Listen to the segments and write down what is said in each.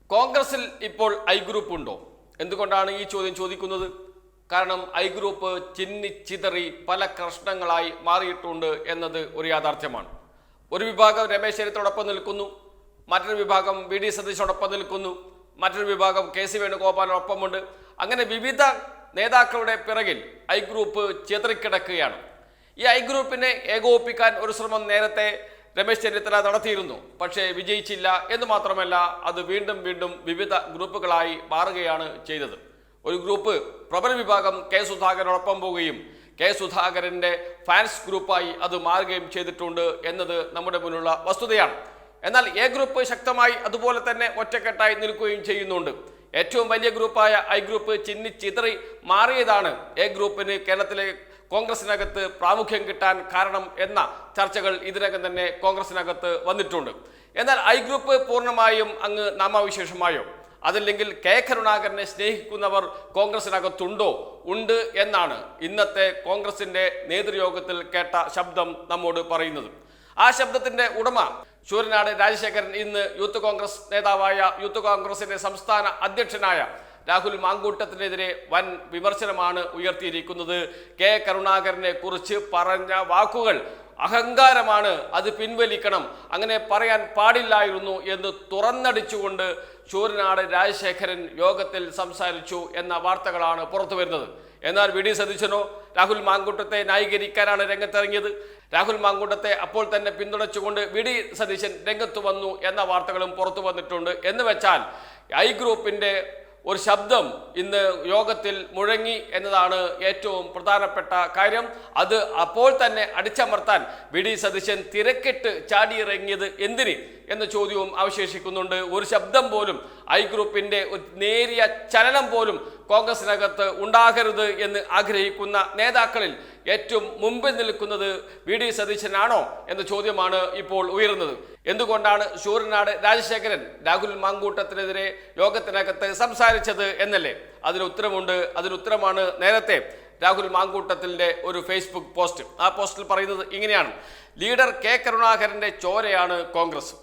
കോൺഗ്രസിൽ ഇപ്പോൾ I group ഉണ്ടോ? എന്തുകൊണ്ടാണ് ഈ ചോദ്യം ചോദിക്കുന്നത്? കാരണം ഐ ഗ്രൂപ്പ് ചിന്നിച്ചിതറി പല കഷ്ണങ്ങളായി മാറിയിട്ടുണ്ട് എന്നത് ഒരു യാഥാർത്ഥ്യമാണ്. ഒരു വിഭാഗം രമേശ് ചെന്നിത്തലയോടൊപ്പം നിൽക്കുന്നു, മറ്റൊരു വിഭാഗം വി ഡി സതീശനോടൊപ്പം നിൽക്കുന്നു, മറ്റൊരു വിഭാഗം കെ സി വേണുഗോപാലിനൊപ്പമുണ്ട്. അങ്ങനെ വിവിധ നേതാക്കളുടെ പിറകിൽ ഐ ഗ്രൂപ്പ് ചിതറിക്കിടക്കുകയാണ്. ഈ ഐ ഗ്രൂപ്പിനെ ഏകോപിപ്പിക്കാൻ ഒരു ശ്രമം നേരത്തെ രമേശ് ചെന്നിത്തല നടത്തിയിരുന്നു. പക്ഷേ വിജയിച്ചില്ല എന്ന് മാത്രമല്ല, അത് വീണ്ടും വീണ്ടും വിവിധ ഗ്രൂപ്പുകളായി മാറുകയാണ് ചെയ്തത്. ഒരു ഗ്രൂപ്പ് പ്രബല വിഭാഗം കെ സുധാകരനോടൊപ്പം പോവുകയും കെ സുധാകരൻ്റെ ഫാൻസ് ഗ്രൂപ്പായി അത് മാറുകയും ചെയ്തിട്ടുണ്ട് എന്നത് നമ്മുടെ മുന്നിലുള്ള വസ്തുതയാണ്. എന്നാൽ എ ഗ്രൂപ്പ് ശക്തമായി അതുപോലെ തന്നെ ഒറ്റക്കെട്ടായി നിൽക്കുകയും ചെയ്യുന്നുണ്ട്. ഏറ്റവും വലിയ ഗ്രൂപ്പായ ഐ ഗ്രൂപ്പ് ചിന്നിച്ചിതറി മാറിയതാണ് എ ഗ്രൂപ്പിന് കേരളത്തിലെ കോൺഗ്രസിനകത്ത് പ്രാമുഖ്യം കിട്ടാൻ കാരണം എന്ന ചർച്ചകൾ ഇതിനകം തന്നെ കോൺഗ്രസിനകത്ത് വന്നിട്ടുണ്ട്. എന്നാൽ ഐ ഗ്രൂപ്പ് പൂർണ്ണമായും അങ്ങ് നാമാവിശേഷമായോ? അതല്ലെങ്കിൽ കെ കരുണാകരനെ സ്നേഹിക്കുന്നവർ കോൺഗ്രസിനകത്തുണ്ടോ? ഉണ്ട് എന്നാണ് ഇന്നത്തെ കോൺഗ്രസിന്റെ നേതൃയോഗത്തിൽ കേട്ട ശബ്ദം നമ്മോട് പറയുന്നത്. ആ ശബ്ദത്തിന്റെ ഉടമ ശൂരനാട് രാജശേഖരൻ ഇന്ന് യൂത്ത് കോൺഗ്രസ് നേതാവായ യൂത്ത് കോൺഗ്രസിന്റെ സംസ്ഥാന അധ്യക്ഷനായ രാഹുൽ മാങ്കൂട്ടത്തിനെതിരെ വൻ വിമർശനമാണ് ഉയർത്തിയിരിക്കുന്നത്. കെ കരുണാകരനെ കുറിച്ച് പറഞ്ഞ വാക്കുകൾ അഹങ്കാരമാണ്, അത് പിൻവലിക്കണം, അങ്ങനെ പറയാൻ പാടില്ലായിരുന്നു എന്ന് തുറന്നടിച്ചുകൊണ്ട് ശൂരനാട് രാജശേഖരൻ യോഗത്തിൽ സംസാരിച്ചു എന്ന വാർത്തകളാണ് പുറത്തു വരുന്നത്. എന്നാൽ വി ഡി സതീശനോ രാഹുൽ മാങ്കൂട്ടത്തെ ന്യായീകരിക്കാനാണ് രംഗത്തിറങ്ങിയത്. രാഹുൽ മാങ്കൂട്ടത്തെ അപ്പോൾ തന്നെ പിന്തുണച്ചുകൊണ്ട് വി ഡി സതീശൻ രംഗത്ത് വന്നു എന്ന വാർത്തകളും പുറത്തു വന്നിട്ടുണ്ട്. എന്ന് വെച്ചാൽ ഐ ഗ്രൂപ്പിന്റെ ഒരു ശബ്ദം ഇന്ന് യോഗത്തിൽ മുഴങ്ങി എന്നതാണ് ഏറ്റവും പ്രധാനപ്പെട്ട കാര്യം. അത് അപ്പോൾ തന്നെ അടിച്ചമർത്താൻ വി ഡി സതീശൻ തിരക്കിട്ട് ചാടിയിറങ്ങിയത് എന്തിന് എന്ന ചോദ്യവും അവശേഷിക്കുന്നുണ്ട്. ഒരു ശബ്ദം പോലും, ഐ ഗ്രൂപ്പിന്റെ നേരിയ ചലനം പോലും കോൺഗ്രസിനകത്ത് ഉണ്ടാകരുത് എന്ന് ആഗ്രഹിക്കുന്ന നേതാക്കളിൽ ഏറ്റവും മുമ്പിൽ നിൽക്കുന്നത് വി ഡി സതീശനാണോ എന്ന ചോദ്യമാണ് ഇപ്പോൾ ഉയർന്നത്. എന്തുകൊണ്ടാണ് ശൂരനാട് രാജശേഖരൻ രാഹുൽ മാങ്കൂട്ടത്തിനെതിരെ യോഗത്തിനകത്ത് സംസാരിച്ചത് എന്നല്ലേ? അതിനുത്തരമുണ്ട്. അതിനുത്തരമാണ് നേരത്തെ രാഹുൽ മാങ്കൂട്ടത്തിൻ്റെ ഒരു ഫേസ്ബുക്ക് പോസ്റ്റ്. ആ പോസ്റ്റിൽ പറയുന്നത് ഇങ്ങനെയാണ്: ലീഡർ കെ കരുണാകരൻ്റെ ചോരയാണ് കോൺഗ്രസ്.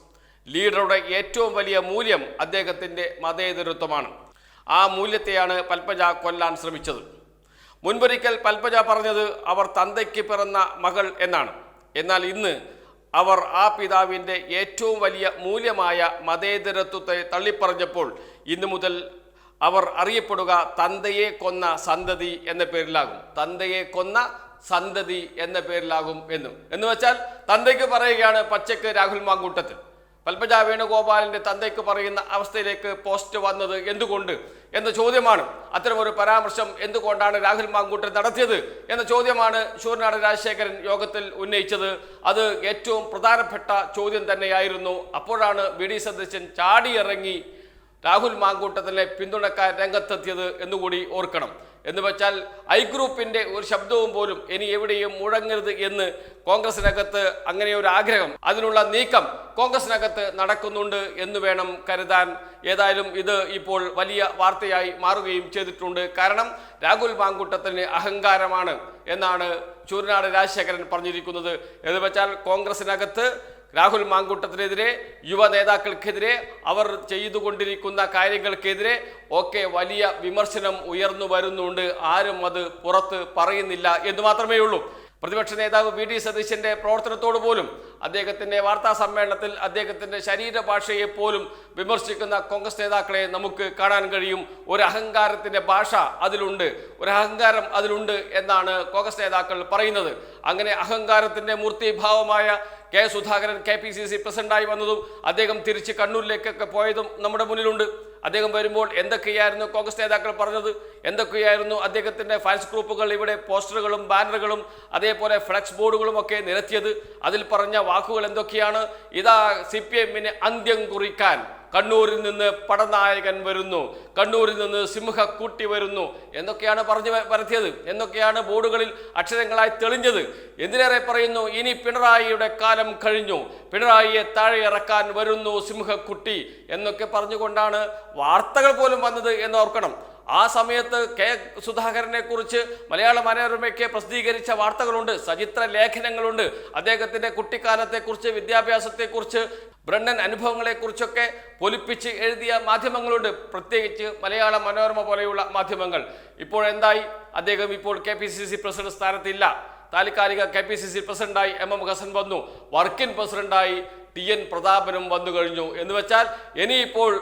ലീഡറുടെ ഏറ്റവും വലിയ മൂല്യം അദ്ദേഹത്തിൻ്റെ മതേതരത്വമാണ്. ആ മൂല്യത്തെയാണ് പത്മജ കൊല്ലാൻ ശ്രമിച്ചത്. മുൻപൊരിക്കൽ പത്മജ പറഞ്ഞത് അവർ തന്തയ്ക്ക് പിറന്ന മകൾ എന്നാണ്. എന്നാൽ ഇന്ന് അവർ ആ പിതാവിൻ്റെ ഏറ്റവും വലിയ മൂല്യമായ മതേതരത്വത്തെ തള്ളിപ്പറഞ്ഞപ്പോൾ ഇന്നു മുതൽ അവർ അറിയപ്പെടുക തന്തയെ കൊന്ന സന്തതി എന്ന പേരിലാകും. തന്തയെ കൊന്ന സന്തതി എന്ന പേരിലാകും എന്ന് വെച്ചാൽ തന്തയ്ക്ക് പറയുകയാണ് പച്ചക്ക് രാഹുൽ മാങ്കൂട്ടത്തിൽ. പത്മജ വേണുഗോപാലിന്റെ തന്തയ്ക്ക് പറയുന്ന അവസ്ഥയിലേക്ക് പോസ്റ്റ് വന്നത് എന്തുകൊണ്ട് എന്ന ചോദ്യമാണ്. അത്തരമൊരു പരാമർശം എന്തുകൊണ്ടാണ് രാഹുൽ മാങ്കൂട്ടൻ നടത്തിയത് എന്ന ചോദ്യമാണ് ശൂരനാട് രാജശേഖരൻ യോഗത്തിൽ ഉന്നയിച്ചത്. അത് ഏറ്റവും പ്രധാനപ്പെട്ട ചോദ്യം തന്നെയായിരുന്നു. അപ്പോഴാണ് വി ഡി സതീശൻ ചാടിയിറങ്ങി രാഹുൽ മാങ്കൂട്ടത്തിനെ പിന്തുണക്കാൻ രംഗത്തെത്തിയത് എന്നുകൂടി ഓർക്കണം. എന്ന് വെച്ചാൽ ഐ ഗ്രൂപ്പിന്റെ ഒരു ശബ്ദവും പോലും ഇനി എവിടെയും മുഴങ്ങരുത് എന്ന് കോൺഗ്രസിനകത്ത് അങ്ങനെ ഒരു ആഗ്രഹം, അതിനുള്ള നീക്കം കോൺഗ്രസിനകത്ത് നടക്കുന്നുണ്ട് എന്ന് വേണം കരുതാൻ. ഏതായാലും ഇത് ഇപ്പോൾ വലിയ വാർത്തയായി മാറുകയും ചെയ്തിട്ടുണ്ട്. കാരണം രാഹുൽ മാങ്കൂട്ടത്തിന് അഹങ്കാരമാണ് എന്നാണ് ശൂരനാട് രാജശേഖരൻ പറഞ്ഞിരിക്കുന്നത്. എന്ന് വെച്ചാൽ കോൺഗ്രസിനകത്ത് രാഹുൽ മാങ്കൂട്ടത്തിനെതിരെ, യുവ നേതാക്കൾക്കെതിരെ, അവർ ചെയ്തുകൊണ്ടിരിക്കുന്ന കാര്യങ്ങൾക്കെതിരെ ഒക്കെ വലിയ വിമർശനം ഉയർന്നു വരുന്നുണ്ട്. ആരും അത് പുറത്ത് പറയുന്നില്ല എന്ന് മാത്രമേ ഉള്ളൂ. പ്രതിപക്ഷ നേതാവ് വി ഡി സതീശന്റെ പ്രവർത്തനത്തോട് പോലും, അദ്ദേഹത്തിന്റെ വാർത്താ സമ്മേളനത്തിൽ അദ്ദേഹത്തിന്റെ ശരീരഭാഷയെ പോലും വിമർശിക്കുന്ന കോൺഗ്രസ് നേതാക്കളെ നമുക്ക് കാണാൻ കഴിയും. ഒരു അഹങ്കാരത്തിന്റെ ഭാഷ അതിലുണ്ട്, ഒരു അഹങ്കാരം അതിലുണ്ട് എന്നാണ് കോൺഗ്രസ് നേതാക്കൾ പറയുന്നത്. അങ്ങനെ അഹങ്കാരത്തിന്റെ മൂർത്തിഭാവമായ കെ സുധാകരൻ KPCC പ്രസിഡന്റായി വന്നതും അദ്ദേഹം തിരിച്ച് കണ്ണൂരിലേക്കൊക്കെ പോയതും നമ്മുടെ മുന്നിലുണ്ട്. അദ്ദേഹം വരുമ്പോൾ എന്തൊക്കെയായിരുന്നു കോൺഗ്രസ് നേതാക്കൾ പറഞ്ഞത്? എന്തൊക്കെയായിരുന്നു അദ്ദേഹത്തിൻ്റെ ഫാൻസ് ഗ്രൂപ്പുകൾ ഇവിടെ പോസ്റ്ററുകളും ബാനറുകളും അതേപോലെ ഫ്ലെക്സ് ബോർഡുകളും ഒക്കെ നിരത്തിയത്? അതിൽ പറഞ്ഞ വാക്കുകൾ എന്തൊക്കെയാണ്? ഇതാ CPM-ന് അന്ത്യം കുറിക്കാൻ കണ്ണൂരിൽ നിന്ന് പടനായകൻ വരുന്നു, കണ്ണൂരിൽ നിന്ന് സിംഹക്കുട്ടി വരുന്നു എന്നൊക്കെയാണ് പറഞ്ഞു പരത്തിയത്. എന്നൊക്കെയാണ് ബോർഡുകളിൽ അക്ഷരങ്ങളായി തെളിഞ്ഞത്. എന്തിനേറെ പറയുന്നു, ഇനി പിണറായിയുടെ കാലം കഴിഞ്ഞു, പിണറായിയെ താഴെ ഇറക്കാൻ വരുന്നു സിംഹക്കുട്ടി എന്നൊക്കെ പറഞ്ഞുകൊണ്ടാണ് വാർത്തകൾ പോലും വന്നത് എന്ന് ഓർക്കണം. ആ സമയത്ത് കെ സുധാകരനെ കുറിച്ച് മലയാള മനോരമയ്ക്ക് പ്രസിദ്ധീകരിച്ച വാർത്തകളുണ്ട്, സചിത്ര ലേഖനങ്ങളുണ്ട്. അദ്ദേഹത്തിന്റെ കുട്ടിക്കാലത്തെക്കുറിച്ച്, വിദ്യാഭ്യാസത്തെക്കുറിച്ച്, ബ്രണ്ണൻ അനുഭവങ്ങളെക്കുറിച്ചൊക്കെ പൊലിപ്പിച്ച് എഴുതിയ മാധ്യമങ്ങളുണ്ട്, പ്രത്യേകിച്ച് മലയാള മനോരമ പോലെയുള്ള മാധ്യമങ്ങൾ. ഇപ്പോഴെന്തായി? അദ്ദേഹം ഇപ്പോൾ KPCC പ്രസിഡന്റ് സ്ഥാനത്തില്ല. താൽക്കാലിക KPCC പ്രസിഡന്റായി MM ഹസൻ വന്നു, വർക്കിംഗ് പ്രസിഡന്റായി TN പ്രതാപനും വന്നു കഴിഞ്ഞു. എന്ന് വെച്ചാൽ ഇനിയിപ്പോൾ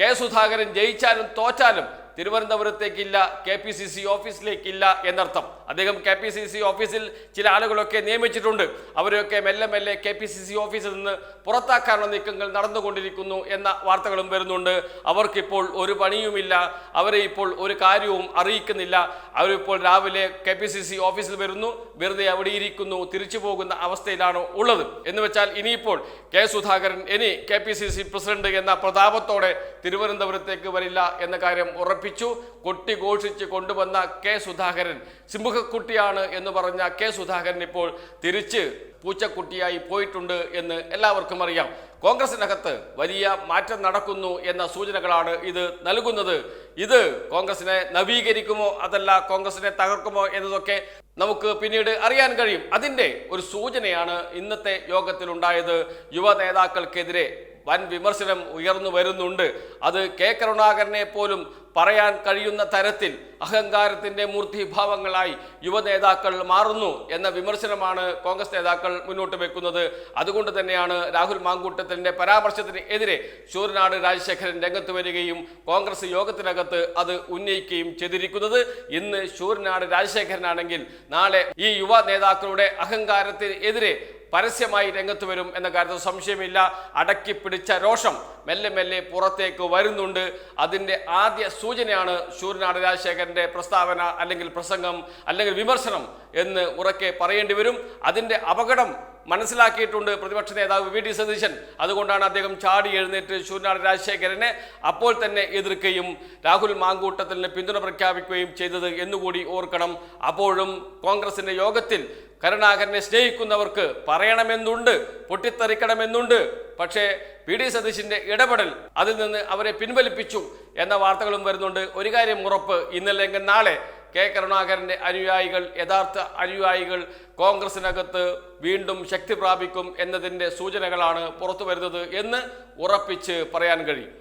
കെ സുധാകരൻ ജയിച്ചാലും തോറ്റാലും തിരുവനന്തപുരത്തേക്കില്ല, KPCC ഓഫീസിലേക്കില്ല എന്നർത്ഥം. അദ്ദേഹം KPCC ഓഫീസിൽ ചില ആളുകളൊക്കെ നിയമിച്ചിട്ടുണ്ട്. അവരെയൊക്കെ മെല്ലെ മെല്ലെ KPCC ഓഫീസിൽ നിന്ന് പുറത്താക്കാനുള്ള നീക്കങ്ങൾ നടന്നുകൊണ്ടിരിക്കുന്നു എന്ന വാർത്തകളും വരുന്നുണ്ട്. അവർക്കിപ്പോൾ ഒരു പണിയുമില്ല, അവരെ ഇപ്പോൾ ഒരു കാര്യവും അറിയിക്കുന്നില്ല. അവരിപ്പോൾ രാവിലെ KPCC ഓഫീസിൽ വരുന്നു, വെറുതെ അവിടെ ഇരിക്കുന്നു, തിരിച്ചു പോകുന്ന അവസ്ഥയിലാണ് ഉള്ളത്. എന്ന് വെച്ചാൽ ഇനിയിപ്പോൾ കെ സുധാകരൻ ഇനി KPCC പ്രസിഡന്റ് എന്ന പ്രതാപത്തോടെ തിരുവനന്തപുരത്തേക്ക് വരില്ല എന്ന കാര്യം ഉറപ്പിച്ചു. കൊട്ടിഘോഷിച്ച് കൊണ്ടുവന്ന കെ സുധാകരൻ സിംഹക്കുട്ടിയാണ് എന്ന് പറഞ്ഞ കെ സുധാകരൻ ഇപ്പോൾ തിരിച്ച് പൂച്ചക്കുട്ടിയായി പോയിട്ടുണ്ട് എന്ന് എല്ലാവർക്കും അറിയാം. കോൺഗ്രസിനകത്ത് വലിയ മാറ്റം നടക്കുന്നു എന്ന സൂചനകളാണ് ഇത് നൽകുന്നത്. ഇത് കോൺഗ്രസിനെ നവീകരിക്കുമോ അതല്ല കോൺഗ്രസിനെ തകർക്കുമോ എന്നതൊക്കെ നമുക്ക് പിന്നീട് അറിയാൻ കഴിയും. അതിൻ്റെ ഒരു സൂചനയാണ് ഇന്നത്തെ യോഗത്തിലുണ്ടായത്. യുവ നേതാക്കൾക്കെതിരെ വൻ വിമർശനം ഉയർന്നു വരുന്നുണ്ട്. അത് കെ കരുണാകരനെ പോലും പറയാൻ കഴിയുന്ന തരത്തിൽ അഹങ്കാരത്തിൻ്റെ മൂർത്തിഭാവങ്ങളായി യുവ നേതാക്കൾ മാറുന്നു എന്ന വിമർശനമാണ് കോൺഗ്രസ് നേതാക്കൾ മുന്നോട്ട് വെക്കുന്നത്. അതുകൊണ്ട് തന്നെയാണ് രാഹുൽ മാങ്കൂട്ടത്തിൻ്റെ പരാമർശത്തിന് എതിരെ ശൂരനാട് രാജശേഖരൻ രംഗത്ത് വരികയും കോൺഗ്രസ് യോഗത്തിനകത്ത് അത് ഉന്നയിക്കുകയും ചെയ്തിരിക്കുന്നത്. ഇന്ന് ശൂരനാട് രാജശേഖരനാണെങ്കിൽ നാളെ ഈ യുവ നേതാക്കളുടെ അഹങ്കാരത്തിന് എതിരെ പരസ്യമായി രംഗത്ത് വരും എന്ന കാര്യത്തിൽ സംശയമില്ല. അടക്കി പിടിച്ച രോഷം മെല്ലെ മെല്ലെ പുറത്തേക്ക് വരുന്നുണ്ട്. അതിൻ്റെ ആദ്യ സൂചനയാണ് ശൂരനാട് രാജശേഖരൻ്റെ പ്രസ്താവന അല്ലെങ്കിൽ പ്രസംഗം അല്ലെങ്കിൽ വിമർശനം എന്ന് ഉറക്കെ പറയേണ്ടി വരും. അതിൻ്റെ അപകടം മനസ്സിലാക്കിയിട്ടുണ്ട് പ്രതിപക്ഷ നേതാവ് VD സതീശൻ. അതുകൊണ്ടാണ് അദ്ദേഹം ചാടി എഴുന്നേറ്റ് ശൂരനാട് രാജശേഖരനെ അപ്പോൾ തന്നെ എതിർക്കുകയും രാഹുൽ മാങ്കൂട്ടത്തിന് പിന്തുണ പ്രഖ്യാപിക്കുകയും ചെയ്തത് എന്നുകൂടി ഓർക്കണം. അപ്പോഴും കോൺഗ്രസിന്റെ യോഗത്തിൽ കരുണാകരനെ സ്നേഹിക്കുന്നവർക്ക് പറയണമെന്നുണ്ട്, പൊട്ടിത്തെറിക്കണമെന്നുണ്ട്. പക്ഷേ VD സതീശന്റെ ഇടപെടൽ അതിൽ നിന്ന് അവരെ പിൻവലിപ്പിച്ചു എന്ന വാർത്തകളും വരുന്നുണ്ട്. ഒരു കാര്യം ഉറപ്പ്, ഇന്നല്ലെങ്കിൽ നാളെ കെ കരുണാകരന്റെ അനുയായികൾ, യഥാർത്ഥ അനുയായികൾ കോൺഗ്രസിനകത്ത് വീണ്ടും ശക്തി പ്രാപിക്കും എന്നതിൻ്റെ സൂചനകളാണ് പുറത്തു വരുന്നത് എന്ന് ഉറപ്പിച്ച് പറയാൻ കഴിയും.